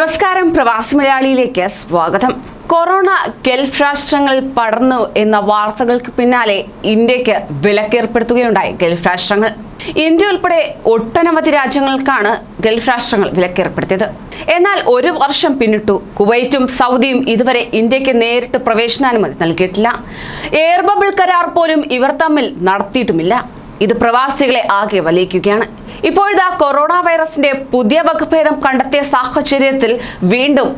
നമസ്കാരം, പ്രവാസി മലയാളിയിലേക്ക് സ്വാഗതം. കൊറോണ ഗൾഫ് രാഷ്ട്രങ്ങളിൽ പടർന്നു എന്ന വാർത്തകൾക്ക് പിന്നാലെ ഇന്ത്യക്ക് വിലക്കേർപ്പെടുത്തുകയുണ്ടായി ഗൾഫ് രാഷ്ട്രങ്ങൾ. ഇന്ത്യ ഉൾപ്പെടെ ഒട്ടനവധി രാജ്യങ്ങൾക്കാണ് ഗൾഫ് രാഷ്ട്രങ്ങൾ വിലക്കേർപ്പെടുത്തിയത്. എന്നാൽ ഒരു വർഷം പിന്നിട്ടു. കുവൈറ്റും സൗദിയും ഇതുവരെ ഇന്ത്യക്ക് നേരിട്ട് പ്രവേശനാനുമതി നൽകിയിട്ടില്ല. എയർ ബബിൾ കരാർ പോലും ഇവർ തമ്മിൽ നടത്തിയിട്ടുമില്ല. ഇത് പ്രവാസികളെ ആകെ വലയിക്കുകയാണ്. ഇപ്പോഴിതാ കൊറോണ വൈറസിന്റെ പുതിയ വകഭേദം കണ്ടെത്തിയ സാഹചര്യത്തിൽ വീണ്ടും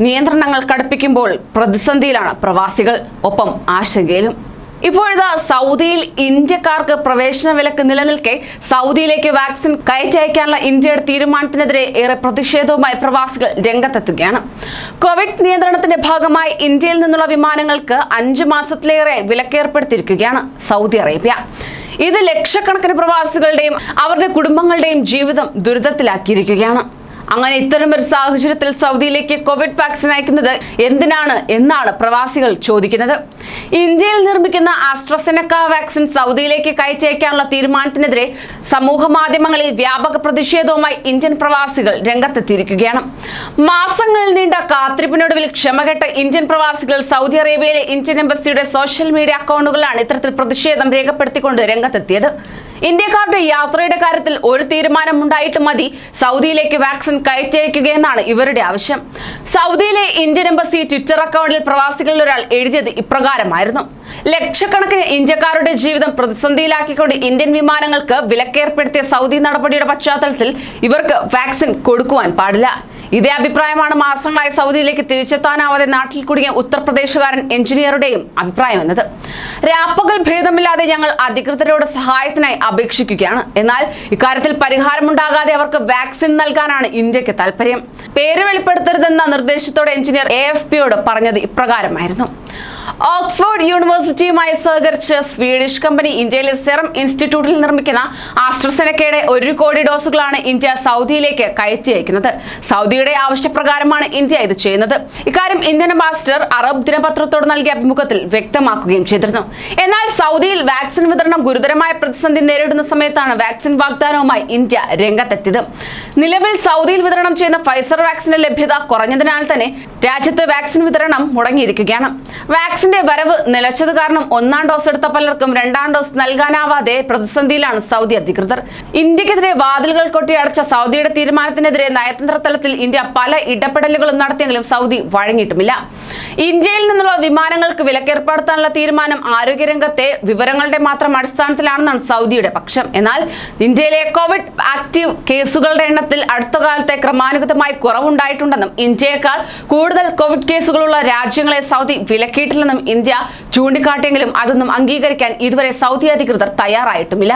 നിയന്ത്രണങ്ങൾ കടുപ്പിക്കുമ്പോൾ പ്രതിസന്ധിയിലാണ് പ്രവാസികൾ, ഒപ്പം ആശങ്കയിലും. ഇപ്പോഴിതാ സൗദിയിൽ ഇന്ത്യക്കാർക്ക് പ്രവേശന വിലക്ക് നിലനിൽക്കെ സൗദിയിലേക്ക് വാക്സിൻ കയറ്റയക്കാനുള്ള ഇന്ത്യയുടെ തീരുമാനത്തിനെതിരെ ഏറെ പ്രതിഷേധവുമായി പ്രവാസികൾ രംഗത്തെത്തുകയാണ്. കോവിഡ് നിയന്ത്രണത്തിന്റെ ഭാഗമായി ഇന്ത്യയിൽ നിന്നുള്ള വിമാനങ്ങൾക്ക് 5 മാസത്തിലേറെ വിലക്കേർപ്പെടുത്തിയിരിക്കുകയാണ് സൗദി അറേബ്യ. ഇത് ലക്ഷക്കണക്കിന് പ്രവാസികളുടെയും അവരുടെ കുടുംബങ്ങളുടെയും ജീവിതം ദുരിതത്തിലാക്കിയിരിക്കുകയാണ്. അങ്ങനെ ഇത്തരമൊരു സാഹചര്യത്തിൽ സൗദിയിലേക്ക് കോവിഡ് വാക്സിൻ അയക്കുന്നത് എന്തിനാണ് എന്നാണ് പ്രവാസികൾ ചോദിക്കുന്നത്. ഇന്ത്യയിൽ നിർമ്മിക്കുന്ന ആസ്ട്രസെനക്ക വാക്സിൻ സൗദിയിലേക്ക് കയറ്റയക്കാനുള്ള തീരുമാനത്തിനെതിരെ സമൂഹ മാധ്യമങ്ങളിൽ വ്യാപക പ്രതിഷേധവുമായി ഇന്ത്യൻ പ്രവാസികൾ രംഗത്തെത്തിയിരിക്കുകയാണ്. മാസങ്ങൾ നീണ്ട കാത്തിരിപ്പിനൊടുവിൽ ക്ഷമകെട്ട ഇന്ത്യൻ പ്രവാസികൾ സൗദി അറേബ്യയിലെ ഇന്ത്യൻ എംബസിയുടെ സോഷ്യൽ മീഡിയ അക്കൗണ്ടുകളിലാണ് ഇത്തരത്തിൽ പ്രതിഷേധം രേഖപ്പെടുത്തിക്കൊണ്ട് രംഗത്തെത്തിയത്. ഇന്ത്യക്കാരുടെ യാത്രയുടെ കാര്യത്തിൽ ഒരു തീരുമാനം ഉണ്ടായിട്ട് മതി സൗദിയിലേക്ക് വാക്സിൻ കയറ്റയക്കുകയെന്നാണ് ഇവരുടെ ആവശ്യം. സൗദിയിലെ ഇന്ത്യൻ എംബസി ട്വിറ്റർ അക്കൗണ്ടിൽ പ്രവാസികളിൽ ഒരാൾ എഴുതിയത് ഇപ്രകാരമായിരുന്നു: ലക്ഷക്കണക്കിന് ഇന്ത്യക്കാരുടെ ജീവിതം പ്രതിസന്ധിയിലാക്കിക്കൊണ്ട് ഇന്ത്യൻ വിമാനങ്ങൾക്ക് വിലക്കേർപ്പെടുത്തിയ സൗദി നടപടിയുടെ പശ്ചാത്തലത്തിൽ ഇവർക്ക് വാക്സിൻ കൊടുക്കുവാൻ പാടില്ല. ഇതേ അഭിപ്രായമാണ് മാസങ്ങളായി സൗദിയിലേക്ക് തിരിച്ചെത്താനാവാതെ നാട്ടിൽ കുടുങ്ങിയ ഉത്തർപ്രദേശുകാരൻ എഞ്ചിനീയറുടെയും അഭിപ്രായം എന്നത്. രാപ്പകൽ ഭേദമില്ലാതെ ഞങ്ങൾ അധികൃതരോട് സഹായത്തിനായി അപേക്ഷിക്കുകയാണ്. എന്നാൽ ഇക്കാര്യത്തിൽ പരിഹാരമുണ്ടാകാതെ അവർക്ക് വാക്സിൻ നൽകാനാണ് ഇന്ത്യക്ക് താല്പര്യം. പേര് വെളിപ്പെടുത്തരുതെന്ന നിർദ്ദേശത്തോടെ എഞ്ചിനീയർ AFPയോട് പറഞ്ഞത് ഇപ്രകാരമായിരുന്നു: ഓക്സ്ഫോർഡ് യൂണിവേഴ്സിറ്റിയുമായി സഹകരിച്ച് സ്വീഡിഷ് കമ്പനി ഇന്ത്യയിലെ സെറം ഇൻസ്റ്റിറ്റ്യൂട്ടിൽ നിർമ്മിക്കുന്ന ആസ്ട്രസെനക്കയുടെ 1 കോടി ഡോസുകളാണ് ഇന്ത്യ സൗദിയിലേക്ക് കയറ്റി അയക്കുന്നത്. സൗദിയുടെ ആവശ്യപ്രകാരമാണ് ഇന്ത്യ ഇത് ചെയ്യുന്നത്. ഇക്കാര്യം ഇന്ത്യൻ അംബാസിഡർ അറബ് ദിനപത്രത്തോട് നൽകിയ അഭിമുഖത്തിൽ വ്യക്തമാക്കുകയും ചെയ്തിരുന്നു. എന്നാൽ സൗദിയിൽ വാക്സിൻ വിതരണം ഗുരുതരമായ പ്രതിസന്ധി നേരിടുന്ന സമയത്താണ് വാക്സിൻ വാഗ്ദാനവുമായി ഇന്ത്യ രംഗത്തെത്തിയത്. നിലവിൽ സൗദിയിൽ വിതരണം ചെയ്യുന്ന ഫൈസർ വാക്സിന്റെ ലഭ്യത കുറഞ്ഞതിനാൽ തന്നെ രാജ്യത്ത് വാക്സിൻ വിതരണം മുടങ്ങിയിരിക്കുകയാണ്. വാക്സിന്റെ വരവ് നിലച്ചത് കാരണം 1ാം ഡോസ് എടുത്ത പലർക്കും 2ാം ഡോസ് നൽകാനാവാതെ പ്രതിസന്ധിയിലാണ് സൗദി അധികൃതർ. ഇന്ത്യക്കെതിരെ വാതിലുകൾ കൊട്ടിയടച്ച സൗദിയുടെ തീരുമാനത്തിനെതിരെ നയതന്ത്ര തലത്തിൽ ഇന്ത്യ പല ഇടപെടലുകളും നടത്തിയെങ്കിലും സൗദി വഴങ്ങിയിട്ടുമില്ല. ഇന്ത്യയിൽ നിന്നുള്ള വിമാനങ്ങൾക്ക് വിലക്കേർപ്പെടുത്താനുള്ള തീരുമാനം ആരോഗ്യരംഗത്തെ വിവരങ്ങളുടെ മാത്രം അടിസ്ഥാനത്തിലാണെന്നാണ് സൗദിയുടെ പക്ഷം. എന്നാൽ ഇന്ത്യയിലെ കോവിഡ് ആക്റ്റീവ് കേസുകളുടെ എണ്ണത്തിൽ അടുത്ത കാലത്തെ ക്രമാനുഗതമായി കുറവുണ്ടായിട്ടുണ്ടെന്നും ഇന്ത്യയേക്കാൾ കൂടുതൽ കോവിഡ് കേസുകളുള്ള രാജ്യങ്ങളെ സൗദി വിലക്കിയിട്ടില്ലെന്നും ഇന്ത്യ ചൂണ്ടിക്കാട്ടിയെങ്കിലും അതൊന്നും അംഗീകരിക്കാൻ ഇതുവരെ സൗദി അധികൃതർ തയ്യാറായിട്ടുമില്ല.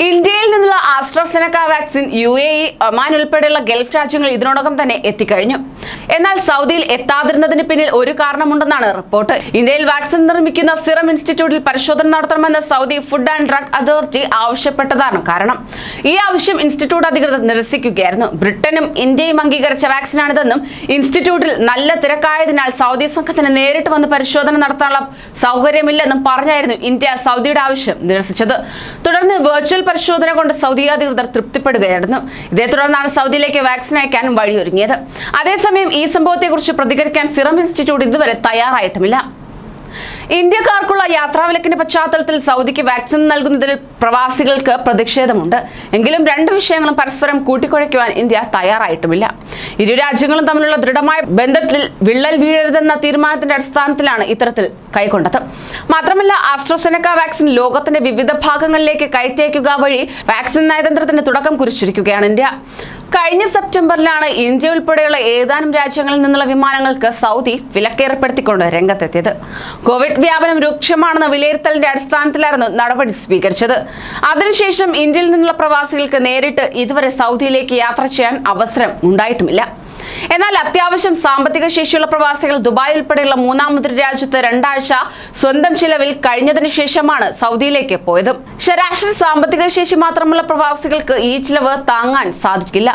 ഇന്ത്യയിൽ നിന്നുള്ള ആസ്ട്രസെനക്ക വാക്സിൻ UAE, ഒമാൻ ഉൾപ്പെടെയുള്ള ഗൾഫ് രാജ്യങ്ങൾ ഇതിനോടകം തന്നെ എത്തിക്കഴിഞ്ഞു. എന്നാൽ സൗദിയിൽ എത്താതിരുന്നതിന് പിന്നിൽ ഒരു കാരണമുണ്ടെന്നാണ് റിപ്പോർട്ട്. ഇന്ത്യയിൽ വാക്സിൻ നിർമ്മിക്കുന്ന സിറം ഇൻസ്റ്റിറ്റ്യൂട്ടിൽ പരിശോധന നടത്തണമെന്ന് Saudi food and drug authority ആവശ്യപ്പെട്ടതാണ് കാരണം. ഈ ആവശ്യം ഇൻസ്റ്റിറ്റ്യൂട്ട് അധികൃതർ നിരസിക്കുകയായിരുന്നു. ബ്രിട്ടനും ഇന്ത്യയും അംഗീകരിച്ച വാക്സിനാണിതെന്നും ഇൻസ്റ്റിറ്റ്യൂട്ടിൽ നല്ല തിരക്കായതിനാൽ സൗദി സംഘത്തിന് നേരിട്ട് വന്ന് പരിശോധന നടത്താനുള്ള സൗകര്യമില്ലെന്നും പറഞ്ഞായിരുന്നു ഇന്ത്യ സൗദിയുടെ ആവശ്യം നിരസിച്ചത്. തുടർന്ന് വെർച്വൽ പരിശോധന കൊണ്ട് സൗദി അധികൃതർ തൃപ്തിപ്പെടുകയായിരുന്നു. ഇതേ തുടർന്നാണ് സൗദിയിലേക്ക് വാക്സിൻ അയക്കാൻ വഴിയൊരുങ്ങിയത്. അതേസമയം ഈ സംഭവത്തെക്കുറിച്ച് പ്രതികരിക്കാൻ സിറം ഇൻസ്റ്റിറ്റ്യൂട്ട് ഇതുവരെ തയ്യാറായിട്ടുമില്ല. ഇന്ത്യക്കാർക്കുള്ള യാത്രാവിലക്കിന്റെ പശ്ചാത്തലത്തിൽ സൗദിക്ക് വാക്സിൻ നൽകുന്നതിൽ പ്രവാസികൾക്ക് പ്രതിഷേധമുണ്ട്. എങ്കിലും 2 വിഷയങ്ങളും പരസ്പരം കൂട്ടിക്കുഴയ്ക്കുവാൻ ഇന്ത്യ തയ്യാറായിട്ടുമില്ല. ഇരു രാജ്യങ്ങളും തമ്മിലുള്ള ദൃഢമായ ബന്ധത്തിൽ വിള്ളൽ വീഴരുതെന്ന തീരുമാനത്തിന്റെ അടിസ്ഥാനത്തിലാണ് ഇത്തരത്തിൽ കൈക്കൊണ്ടത്. മാത്രമല്ല, ആസ്ട്രസെനക്ക വാക്സിൻ ലോകത്തിന്റെ വിവിധ ഭാഗങ്ങളിലേക്ക് കയറ്റയക്കുക വഴി വാക്സിൻ നയതന്ത്രത്തിന് തുടക്കം കുറിച്ചിരിക്കുകയാണ് ഇന്ത്യ. കഴിഞ്ഞ സെപ്റ്റംബറിലാണ് ഇന്ത്യ ഉൾപ്പെടെയുള്ള ഏതാനും രാജ്യങ്ങളിൽ നിന്നുള്ള വിമാനങ്ങൾക്ക് സൗദി വിലക്കേർപ്പെടുത്തിക്കൊണ്ട് രംഗത്തെത്തിയത്. കോവിഡ് വ്യാപനം രൂക്ഷമാണെന്ന വിലയിരുത്തലിന്റെ അടിസ്ഥാനത്തിലായിരുന്നു നടപടി സ്വീകരിച്ചത്. അതിനുശേഷം ഇന്ത്യയിൽ നിന്നുള്ള പ്രവാസികൾക്ക് നേരിട്ട് ഇതുവരെ സൗദിയിലേക്ക് യാത്ര ചെയ്യാൻ അവസരം ഉണ്ടായിട്ടുമില്ല. എന്നാൽ അത്യാവശ്യം സാമ്പത്തിക ശേഷിയുള്ള പ്രവാസികൾ ദുബായ് ഉൾപ്പെടെയുള്ള 3ാമതൊരു രാജ്യത്ത് 2 ആഴ്ച സ്വന്തം ചിലവിൽ കഴിഞ്ഞതിന് ശേഷമാണ് സൗദിയിലേക്ക് പോയത്. ശരാശരി സാമ്പത്തിക ശേഷി മാത്രമുള്ള പ്രവാസികൾക്ക് ഈ ചിലവ് താങ്ങാൻ സാധിക്കില്ല.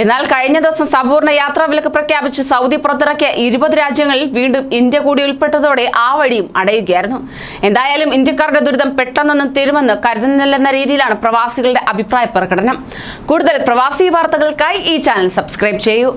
എന്നാൽ കഴിഞ്ഞ ദിവസം സമ്പൂർണ്ണ യാത്രാ വിലക്ക് പ്രഖ്യാപിച്ച് സൗദി പുറത്തിറക്കിയ 20 രാജ്യങ്ങളിൽ വീണ്ടും ഇന്ത്യ കൂടി ഉൾപ്പെട്ടതോടെ ആ വഴിയും അടയുകയായിരുന്നു. എന്തായാലും ഇന്ത്യക്കാരുടെ ദുരിതം പെട്ടെന്നൊന്നും തീരുമെന്ന് കരുതുന്നില്ലെന്ന രീതിയിലാണ് പ്രവാസികളുടെ അഭിപ്രായ പ്രകടനം. കൂടുതൽ പ്രവാസി വാർത്തകൾക്കായി ഈ ചാനൽ സബ്സ്ക്രൈബ് ചെയ്യൂ.